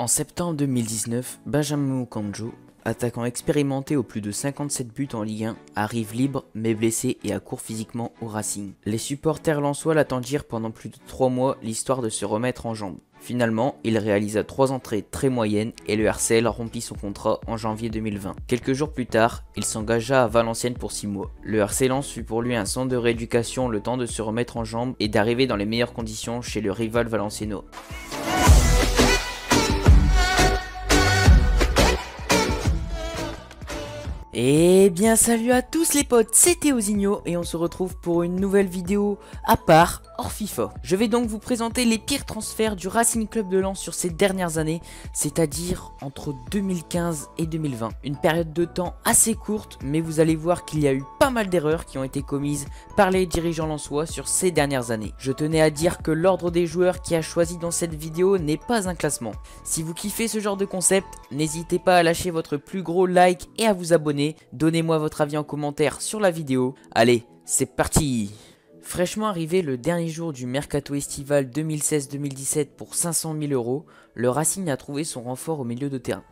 En septembre 2019, Benjamin Mukanjo, attaquant expérimenté aux plus de 57 buts en Ligue 1, arrive libre mais blessé et accourt physiquement au Racing. Les supporters lensois l'attendirent pendant plus de 3 mois l'histoire de se remettre en jambes. Finalement, il réalisa 3 entrées très moyennes et le RCL rompit son contrat en janvier 2020. Quelques jours plus tard, il s'engagea à Valenciennes pour 6 mois. Le RC Lens fut pour lui un centre de rééducation le temps de se remettre en jambes et d'arriver dans les meilleures conditions chez le rival valenciennois. Eh bien salut à tous les potes, c'était Osigno et on se retrouve pour une nouvelle vidéo à part hors FIFA. Je vais donc vous présenter les pires transferts du Racing Club de Lens sur ces dernières années, c'est-à-dire entre 2015 et 2020. Une période de temps assez courte, mais vous allez voir qu'il y a eu pas mal d'erreurs qui ont été commises par les dirigeants lensois sur ces dernières années. Je tenais à dire que l'ordre des joueurs qui a choisi dans cette vidéo n'est pas un classement. Si vous kiffez ce genre de concept, n'hésitez pas à lâcher votre plus gros like et à vous abonner. Donnez-moi votre avis en commentaire sur la vidéo. Allez, c'est parti! Fraîchement arrivé le dernier jour du mercato estival 2016-2017 pour 500 000 €, le Racing a trouvé son renfort au milieu de terrain.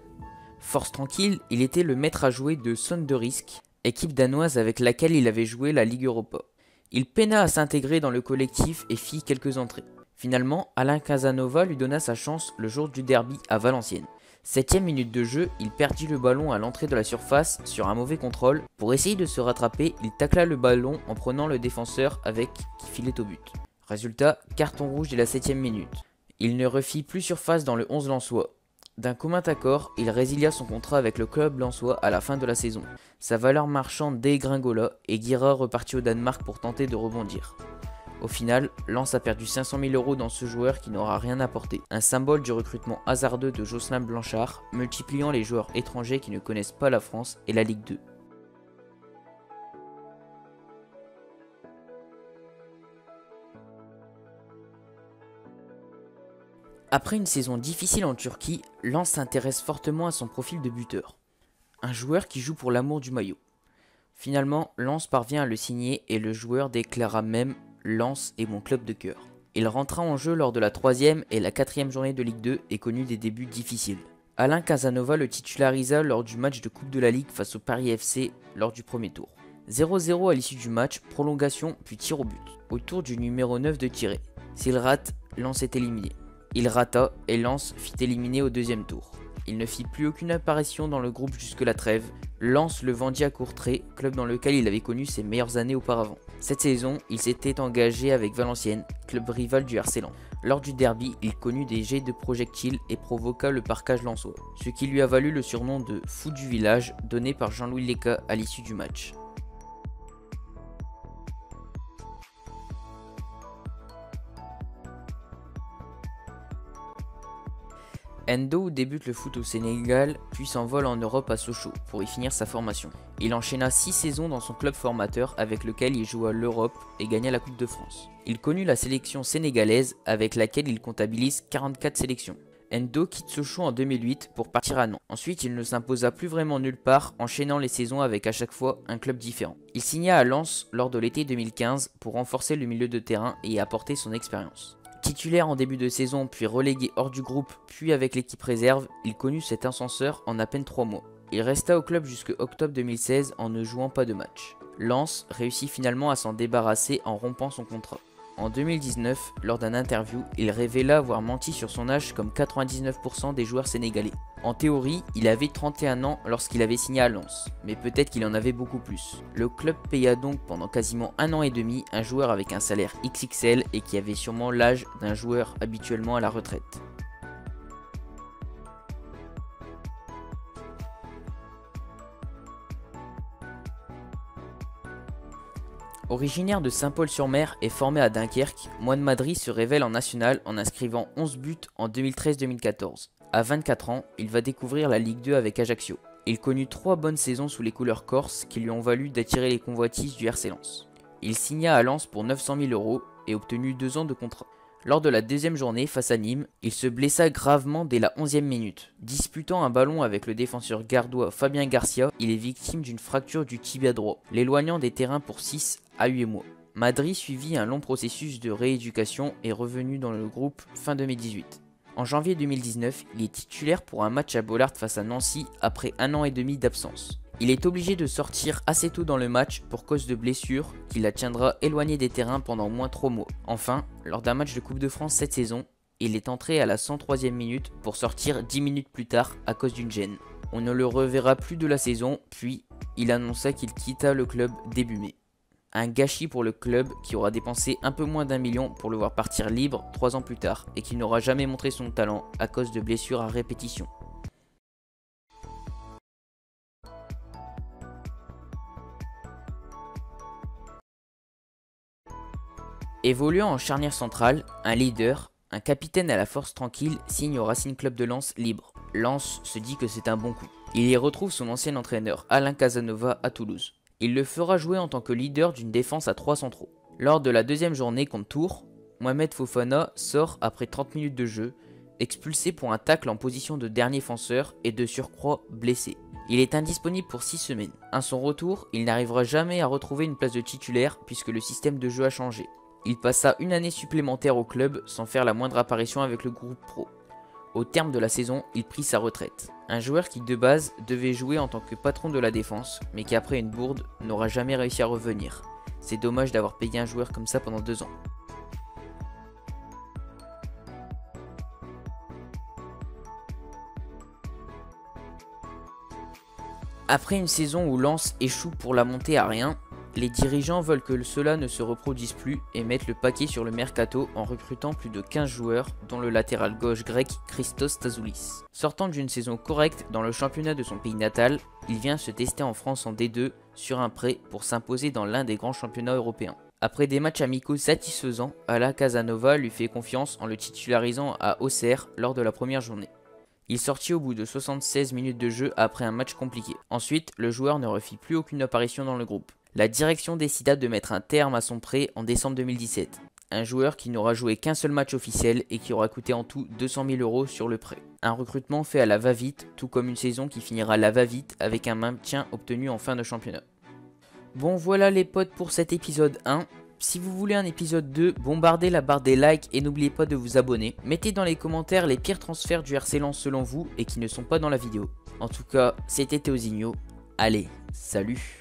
Force tranquille, il était le maître à jouer de Sønderjysk, équipe danoise avec laquelle il avait joué la Ligue Europa. Il peina à s'intégrer dans le collectif et fit quelques entrées. Finalement, Alain Casanova lui donna sa chance le jour du derby à Valenciennes. 7ème minute de jeu, il perdit le ballon à l'entrée de la surface sur un mauvais contrôle. Pour essayer de se rattraper, il tacla le ballon en prenant le défenseur avec qui filait au but. Résultat, carton rouge dès la 7ème minute. Il ne refit plus surface dans le 11 lensois. D'un commun accord, il résilia son contrat avec le club lensois à la fin de la saison. Sa valeur marchande dégringola et Guira repartit au Danemark pour tenter de rebondir. Au final, Lens a perdu 500 000 € dans ce joueur qui n'aura rien apporté. Un symbole du recrutement hasardeux de Jocelyn Blanchard, multipliant les joueurs étrangers qui ne connaissent pas la France et la Ligue 2. Après une saison difficile en Turquie, Lens s'intéresse fortement à son profil de buteur. Un joueur qui joue pour l'amour du maillot. Finalement, Lens parvient à le signer et le joueur déclara même « Lens est mon club de cœur ». Il rentra en jeu lors de la 3e et la 4e journée de Ligue 2 et connut des débuts difficiles. Alain Casanova le titularisa lors du match de Coupe de la Ligue face au Paris FC lors du premier tour. 0-0 à l'issue du match, prolongation puis tir au but, au tour du numéro 9 de tirer. S'il rate, Lens est éliminé. Il rata et Lens fit éliminer au 2e tour. Il ne fit plus aucune apparition dans le groupe jusque la trêve. Lens le vendit à Courtrai, club dans lequel il avait connu ses meilleures années auparavant. Cette saison, il s'était engagé avec Valenciennes, club rival du RC Lens. Lors du derby, il connut des jets de projectiles et provoqua le parquage lensois, ce qui lui a valu le surnom de « fou du village » donné par Jean-Louis Leca à l'issue du match. Endo débute le foot au Sénégal, puis s'envole en Europe à Sochaux pour y finir sa formation. Il enchaîna 6 saisons dans son club formateur avec lequel il joua l'Europe et gagna la Coupe de France. Il connut la sélection sénégalaise avec laquelle il comptabilise 44 sélections. Endo quitte Sochaux en 2008 pour partir à Nantes. Ensuite, il ne s'imposa plus vraiment nulle part, enchaînant les saisons avec à chaque fois un club différent. Il signa à Lens lors de l'été 2015 pour renforcer le milieu de terrain et apporter son expérience. Titulaire en début de saison, puis relégué hors du groupe, puis avec l'équipe réserve, il connut cet ascenseur en à peine 3 mois. Il resta au club jusqu'en octobre 2016 en ne jouant pas de match. Lens réussit finalement à s'en débarrasser en rompant son contrat. En 2019, lors d'un interview, il révéla avoir menti sur son âge comme 99% des joueurs sénégalais. En théorie, il avait 31 ans lorsqu'il avait signé à Lens, mais peut-être qu'il en avait beaucoup plus. Le club paya donc pendant quasiment 1 an et demi un joueur avec un salaire XXL et qui avait sûrement l'âge d'un joueur habituellement à la retraite. Originaire de Saint-Paul-sur-Mer et formé à Dunkerque, Moine Madry se révèle en national en inscrivant 11 buts en 2013-2014. À 24 ans, il va découvrir la Ligue 2 avec Ajaccio. Il connut 3 bonnes saisons sous les couleurs corses qui lui ont valu d'attirer les convoitises du RC Lens. Il signa à Lens pour 900 000 € et obtenu 2 ans de contrat. Lors de la 2e journée face à Nîmes, il se blessa gravement dès la 11e minute. Disputant un ballon avec le défenseur gardois Fabien Garcia, il est victime d'une fracture du tibia droit, l'éloignant des terrains pour 6 à 8 mois. Madry suivit un long processus de rééducation et revenu dans le groupe fin 2018. En janvier 2019, il est titulaire pour un match à Bollaert face à Nancy après 1 an et demi d'absence. Il est obligé de sortir assez tôt dans le match pour cause de blessures qui la tiendra éloigné des terrains pendant au moins 3 mois. Enfin, lors d'un match de Coupe de France cette saison, il est entré à la 103e minute pour sortir 10 minutes plus tard à cause d'une gêne. On ne le reverra plus de la saison, puis il annonça qu'il quitta le club début mai. Un gâchis pour le club qui aura dépensé un peu moins d'1 million pour le voir partir libre 3 ans plus tard et qui n'aura jamais montré son talent à cause de blessures à répétition. Évoluant en charnière centrale, un leader, un capitaine à la force tranquille signe au Racing Club de Lens libre. Lens se dit que c'est un bon coup. Il y retrouve son ancien entraîneur Alain Casanova à Toulouse. Il le fera jouer en tant que leader d'une défense à 3 centraux. Lors de la deuxième journée contre Tours, Mohamed Fofana sort après 30 minutes de jeu, expulsé pour un tacle en position de dernier défenseur et de surcroît blessé. Il est indisponible pour 6 semaines. À son retour, il n'arrivera jamais à retrouver une place de titulaire puisque le système de jeu a changé. Il passa une année supplémentaire au club sans faire la moindre apparition avec le groupe pro. Au terme de la saison, il prit sa retraite. Un joueur qui de base devait jouer en tant que patron de la défense, mais qui après une bourde n'aura jamais réussi à revenir. C'est dommage d'avoir payé un joueur comme ça pendant 2 ans. Après une saison où Lens échoue pour la montée à rien, les dirigeants veulent que cela ne se reproduise plus et mettent le paquet sur le mercato en recrutant plus de 15 joueurs, dont le latéral gauche grec Christos Tazoulis. Sortant d'une saison correcte dans le championnat de son pays natal, il vient se tester en France en D2 sur un prêt pour s'imposer dans l'un des grands championnats européens. Après des matchs amicaux satisfaisants, Alain Casanova lui fait confiance en le titularisant à Auxerre lors de la première journée. Il sortit au bout de 76 minutes de jeu après un match compliqué. Ensuite, le joueur ne refit plus aucune apparition dans le groupe. La direction décida de mettre un terme à son prêt en décembre 2017. Un joueur qui n'aura joué qu'un seul match officiel et qui aura coûté en tout 200 000 € sur le prêt. Un recrutement fait à la va-vite, tout comme une saison qui finira à la va-vite avec un maintien obtenu en fin de championnat. Bon voilà les potes pour cet épisode 1. Si vous voulez un épisode 2, bombardez la barre des likes et n'oubliez pas de vous abonner. Mettez dans les commentaires les pires transferts du RC Lens selon vous et qui ne sont pas dans la vidéo. En tout cas, c'était Théozinho. Allez, salut!